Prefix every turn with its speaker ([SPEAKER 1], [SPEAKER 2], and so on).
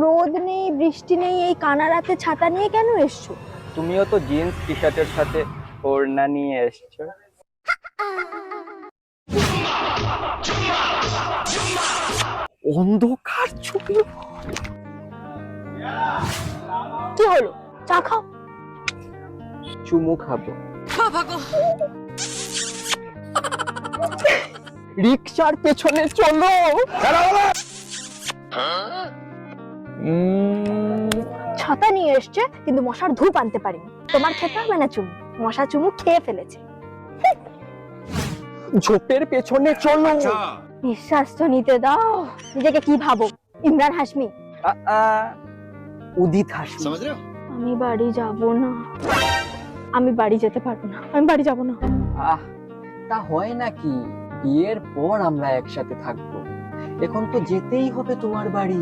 [SPEAKER 1] রোদ নেই, বৃষ্টি নেই, এই কানা রাতে ছাতা নিয়ে কেন এসছো?
[SPEAKER 2] তুমিও তো জিন্স টি শার্টের সাথে ওড়না নিয়ে এসছো। অন্ধকার ছবি।
[SPEAKER 1] কি হলো? চা খাও।
[SPEAKER 2] চুমু খাবো। রিকশার পেছনে চলো।
[SPEAKER 1] ছাতা নিয়ে এসছে কিন্তু মশার ধূপ আনতে পারিনি। তোমার খেতে হবে না চুমু, মশা চুমু খেয়ে ফেলেছে।
[SPEAKER 2] ঝোপের পেছনে চলো।
[SPEAKER 1] নিঃশ্বাস তো নিতে দাও। নিজেকে কি ভাবো, ইমরান হাশমি?
[SPEAKER 2] উদিত হাসি।
[SPEAKER 1] আমি বাড়ি যাব না, আমি বাড়ি যেতে পারবো না, আমি বাড়ি যাব না।
[SPEAKER 2] আহ, তা হয় নাকি? বিয়ের পর আমরা একসাথে থাকবো, এখন তো যেতেই হবে তোমার বাড়ি।